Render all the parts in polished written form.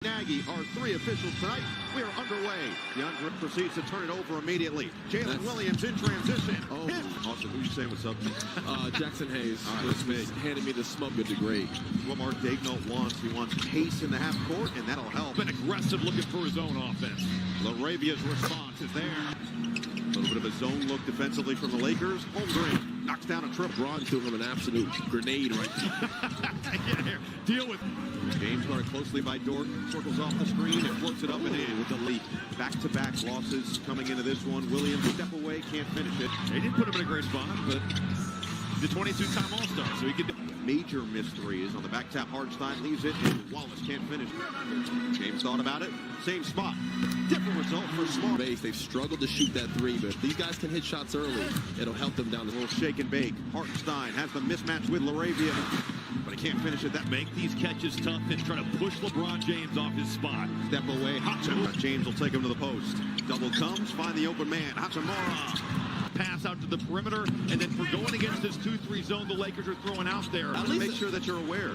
Nagy, our three officials tonight. We are underway. DeAndre proceeds to turn it over immediately. Jalen Williams in transition. Oh, Austin, who's saying what's up? Jackson Hayes was handing me the smoke good to great. What Mark Daigneault wants. He wants pace in the half court, and that'll help. Been aggressive looking for his own offense. LaRavia's response is there. A little bit of a zone look defensively from the Lakers. Holmgren knocks down a trip. Braun threw him an absolute grenade right there. Yeah, here. Deal with James guarded closely by Dort. Circles off the screen and floats it up and in with the lead. Back-to-back losses coming into this one. Williams step away, can't finish it. They didn't put him in a great spot, but he's a 22-time All-Star, so he could. Major mystery is on the back tap. Hartenstein leaves it, and Wallace can't finish. James thought about it. Same spot. Different result for Smart. They've struggled to shoot that three, but if these guys can hit shots early, it'll help them down the little shake and bake. Hartenstein has the mismatch with LaRavia, but he can't finish it. That Make these catches tough and try to push LeBron James off his spot. Step away. Hachimura. James will take him to the post. Double comes, find the open man. Hachimura. Pass out to the perimeter, and then for going against this 2-3 zone the Lakers are throwing out there. At least make sure that you're aware.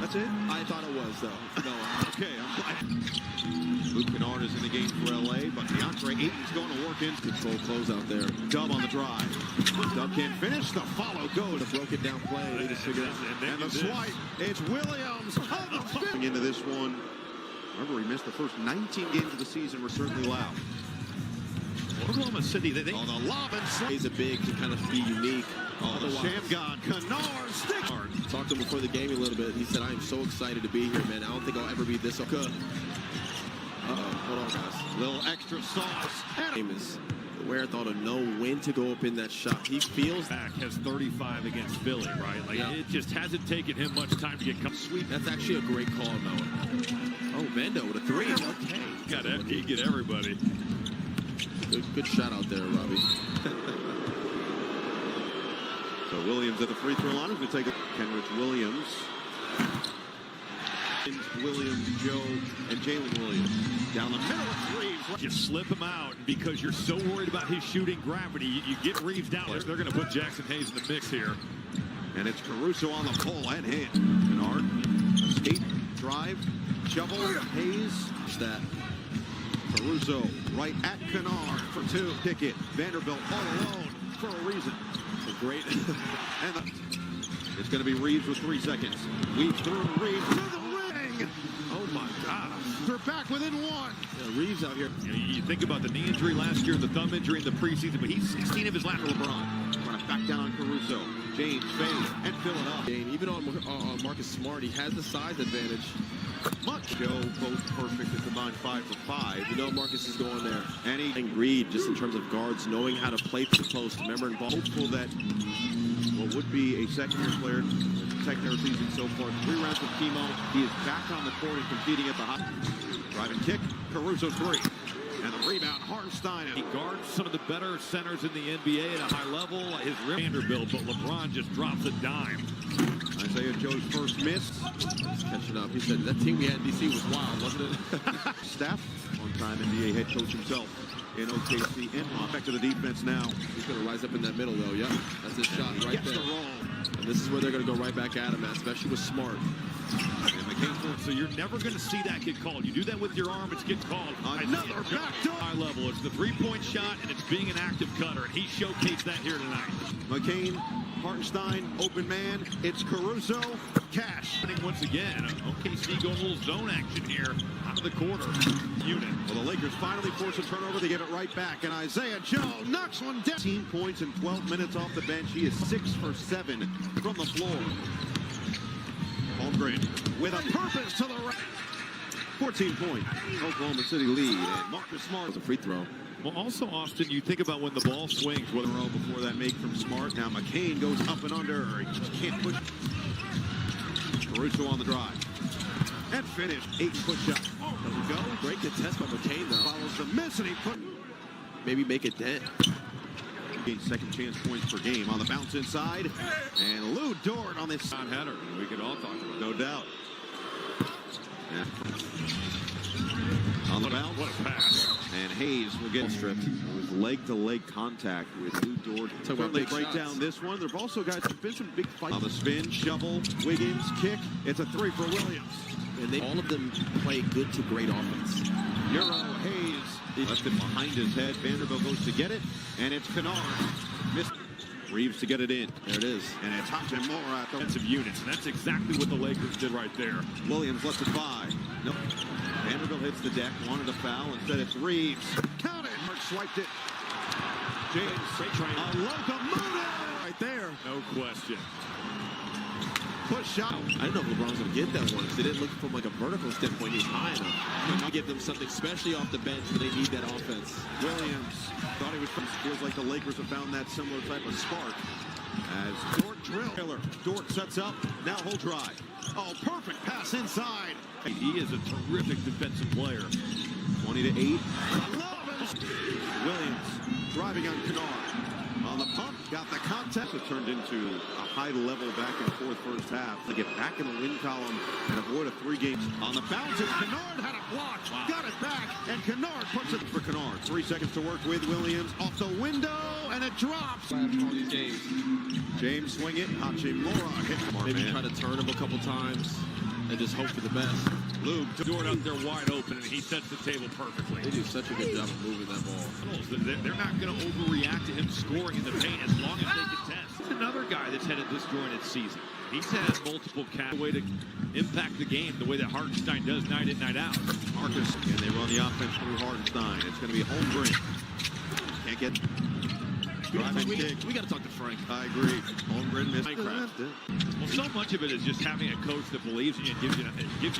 That's it? I thought it was, though. No. Okay, I'm glad. Luke Kennard is in the game for LA, but DeAndre Ayton's going to work in. Control close out there. Dub on the drive. Dub can't finish. The follow goes. The broken down play. They just figured out. And the swipe. It's Williams. Into this one. Remember, he missed the first 19 games of the season. Were certainly loud. Oklahoma City, they on the lob and slip. He's a big to kind of be unique. Oh, the Shamgon, Kennard, stick. Talked to him before the game a little bit. He said, I am so excited to be here, man. I don't think I'll ever be this good. Hold on, guys. Little extra sauce. Amos Ware thought to know when to go up in that shot. He feels back has 35 against Philly, right? Like it just hasn't taken him much time to get sweet. That's actually a great call, Noah. Oh, Vando with a three. Okay. He get everybody. Good shot out there, Robbie. So Williams at the free throw line. We're going to take Kenrich Williams. Williams, Joe, and Jalen Williams. Down the middle of Reeves. You slip him out because you're so worried about his shooting gravity. You get Reeves down. They're going to put Jackson Hayes in the mix here. And it's Caruso on the pull and hit. Kennard, skate, drive, shovel, Hayes. That. Caruso right at Kennard for two. Pickett, Vanderbilt all alone for a reason. It's a great. And it's going to be Reeves with 3 seconds. Weave through Reeves to the ring. Oh my gosh. They're back within one. Yeah, Reeves out here. You think about the knee injury last year, the thumb injury in the preseason, but he's 16 of his last. LeBron trying to back down on Caruso. James fade and fill it up. And even on Marcus Smart, he has the size advantage. Joe both perfect at combined 5 for 5. You know Marcus is going there. And he Reed just in terms of guards, knowing how to play to the post. Remember, hopeful that what would be a second-year player, second-year season so far. 3 rounds of chemo. He is back on the court and competing at the hot. Driving kick. Caruso 3. And the rebound, Hartenstein. He guards some of the better centers in the NBA at a high level. His Vanderbilt, but LeBron just drops a dime. Isaiah Joe's first miss. He's catching up. He said that team we had in DC was wild, wasn't it? Steph, one-time NBA head coach himself in OKC. And back to the defense now. He's going to rise up in that middle, though. Yep, that's his shot right there. The roll. And this is where they're going to go right back at him, especially with Smart. So you're never going to see that get called. You do that with your arm, it gets called. Another backdoor. High level. It's the three-point shot, and it's being an active cutter, and he showcased that here tonight. McCain, Hartenstein, open man. It's Caruso. Cash. Once again, OKC going a little zone action here out of the quarter. Unit. Well, the Lakers finally force a turnover. They get it right back, and Isaiah Joe knocks one down. 18 points in 12 minutes off the bench. He is 6 for 7 from the floor. Holmgren with a purpose to the right. 14-point Oklahoma City lead. And Marcus Smart was a free throw. Well, also, Austin, you think about when the ball swings. Whether before that make from Smart. Now McCain goes up and under. He just can't push. Caruso on the drive. And finished. 8 push-up. Doesn't go. Great contest by McCain, though. Follows the miss, and he put. Maybe make a dent. Second chance points per game on the bounce inside. And Lou Dort on this header. We could all talk about it. No doubt. Yeah. On the bounce. What a pass. And Hayes will get stripped. It was leg-to-leg contact with Lou Dort. Certainly break down this one. There have also been some big fights. On the spin, shovel, Wiggins, kick. It's a 3 for Williams. and all of them play good to great offense. Euro Hayes left it behind his head. Vanderbilt goes to get it, and it's Kennard. Missed. Reeves to get it in. There it is. And it's Hachimura at the Defensive units, and that's exactly what the Lakers did right there. Williams lets it by. Nope. Vanderbilt hits the deck, wanted a foul. Instead, it's Reeves. Count it. Mark swiped it. James a locomotive right there. No question. Push shot. I didn't know if LeBron's going to get that one because it didn't look from like a vertical standpoint. He was high enough. Give them something, especially off the bench when they need that offense. Williams thought he was. Feels like the Lakers have found that similar type of spark. As Dort drill. Dort sets up. Now he'll drive. Oh, perfect pass inside. He is a terrific defensive player. 20-8. Williams driving on Kennard. On the pump, got the contact. It turned into a high level back and forth first half. To get back in the win column and avoid a 3-game. On the bounce, Kennard had a block. Wow. Got it back, and Kennard puts it for Kennard. 3 seconds to work with Williams. Off the window, and it drops. All these games. James swing it. Hachimura hit him. Maybe try to turn him a couple times and just hope for the best. Luke, Dort up there wide open, and he sets the table perfectly. They do such a good job of moving that ball. They're not going to overreact to him scoring in the paint as long as they contest. He's another guy that's had a disjointed season. He's had multiple way to impact the game the way that Hartenstein does night in, night out. Marcus, and they run the offense through Hartenstein. It's going to be Holmgren. Can't get driving kick. We got to talk to Frank. I agree. Holmgren missed. Well, so much of it is just having a coach that believes in you and gives you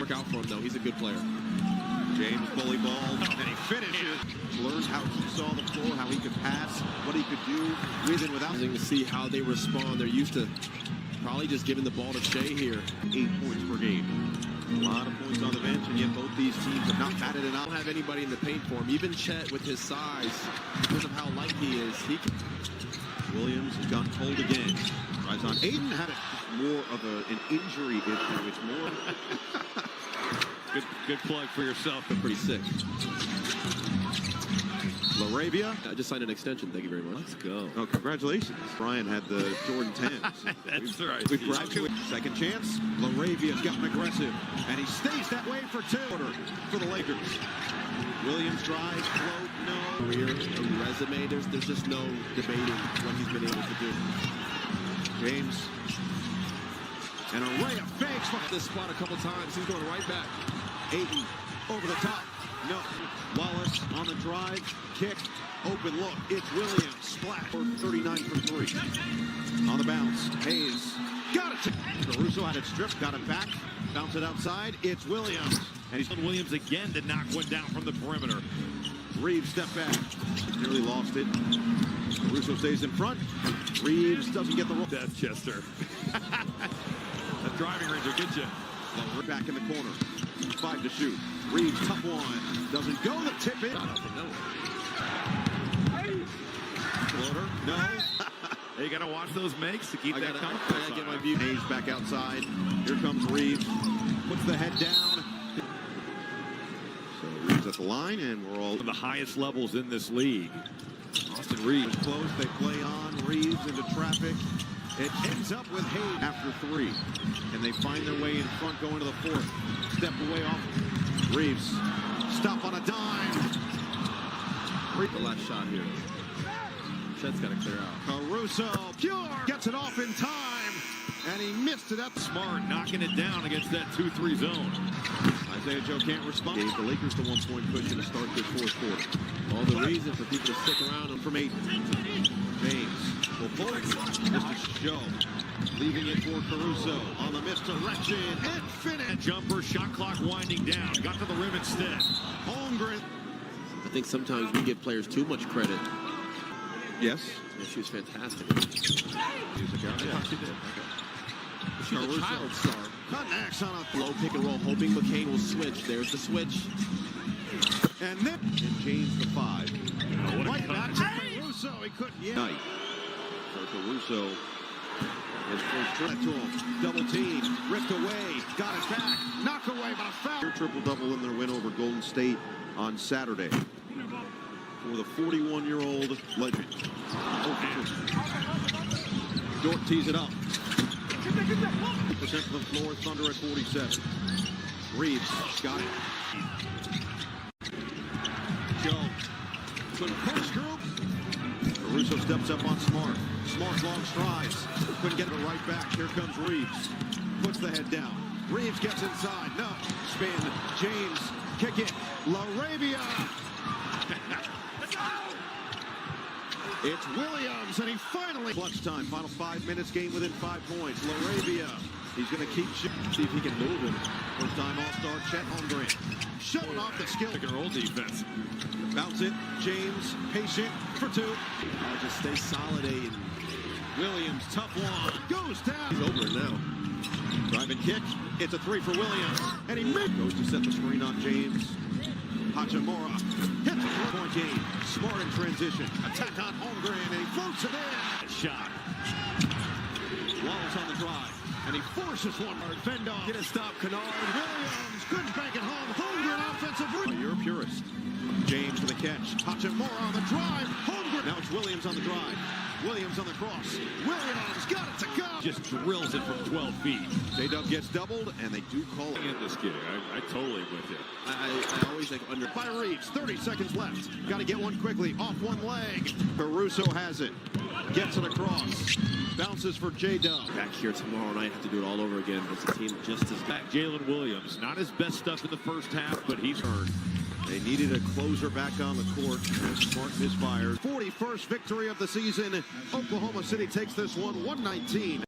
Work out for him, though. He's a good player. James bully ball, and he finishes. Learned how he saw the floor, how he could pass, what he could do with and without. To see how they respond. They're used to probably just giving the ball to Shea here. 8 points per game. A lot of points on the bench, and yet both these teams have not batted it out. Don't have anybody in the paint for him. Even Chet, with his size, because of how light he is, he can. Williams has gone cold again. Tries on. Aiden had more of an injury issue. It's more. good plug for yourself. They're pretty sick. LaRavia. I just signed an extension. Thank you very much. Let's go. Oh, congratulations. Brian had the Jordan 10s. That's right. We've graduated. Second chance. LaRavia's gotten aggressive, and he stays that way for 2 for the Lakers. Williams drives, float, no. Career, a resume, there's just no debating what he's been able to do. James. An array of fakes. This spot a couple times. He's going right back. Aiden over the top. No. Wallace on the drive. Kick. Open look. It's Williams. Splash. 39 from 3. On the bounce. Hayes. Got it. Caruso had it stripped. Got it back. Bounce it outside. It's Williams. And he's on Williams again to knock one down from the perimeter. Reeves step back. Nearly lost it. Caruso stays in front. Reeves doesn't get the roll. That's Chester. That driving range will get you. We're back in the corner. 5 to shoot. Reeves, tough one. Doesn't go. The tip in. Floater. No. You got to watch those makes to keep that confidence. I gotta get my view. Hayes back outside. Here comes Reeves. Puts the head down. So Reeves at the line, and we're all One of the highest levels in this league. Austin Reeves. close. They play on. Reeves into traffic. It ends up with Hayes after 3. And they find their way in front going to the 4th. Step away off. Reeves. Stop on a dime. The last shot here. Chet's got to clear out. Caruso. Pure. Gets it off in time. And he missed it up. Smart knocking it down against that 2-3 zone. Isaiah Joe can't respond. Gave the Lakers the 1-point cushion to start this 4th quarter. All the reason for people to stick around From 8. James will pull it. Mr. Joe leaving it for Caruso on the misdirection and finish. Jumper, shot clock winding down. Got to the rim instead. Holmgren. I think sometimes we give players too much credit. Yes. Yeah, she was fantastic. She's She's a child star. Connects on a Low pick and roll, hoping McCain will switch. There's the switch. and then and James the 5. What a Right cut. back to Caruso. He couldn't. Yeah. Night. So Caruso is first trip to him. Double team. Ripped away. Got it back. Knock away, but a foul. Triple-double in their win over Golden State on Saturday. For the 41-year-old legend. Dort tees it up. 50% from the floor. Thunder at 47. Reeves got it. Joe to the first group. Caruso steps up on Smart. Smart long strides. Couldn't get it right back. Here comes Reeves. Puts the head down. Reeves gets inside. No. Spin. James. Kick it. LaRavia. It's Williams, and he finally... Clutch time. Final 5 minutes. Game within 5 points. LaRavia. He's going to keep shooting. See if he can move him. First time All-Star Chet Holmgren. Showing off the skill. Pick and roll defense. Bounce it. James. Patient for 2. Just stay solid, Aiden. Williams. Tough one. Goes down. He's over it now. Driving kick. It's a 3 for Williams. And he goes to set the screen on James. Hachimura hits a 3-point game. Smart in transition. Attack on Holmgren, and he floats it in. Shot. Wallace on the drive. And he forces one. Fend off. Get a stop, Kennard. Williams couldn't bank it home. Holmgren offensive rebound. You're a purist. James to the catch. Hachimura on the drive. Holmgren. Now it's Williams on the drive. Williams on the cross. Williams got it to go. Just drills it from 12 feet. J-Dub gets doubled, and they do call it. In this game, I totally with you. I always like under. By Reeves, 30 seconds left. Got to get one quickly. Off one leg. Caruso has it. Gets it across. Bounces for J-Dub. Back here tomorrow night, have to do it all over again. It's a team just as Back Jalen Williams, not his best stuff in the first half, but he's earned. They needed a closer back on the court. Smart misfires. 41st victory of the season. Oklahoma City takes this one, 119.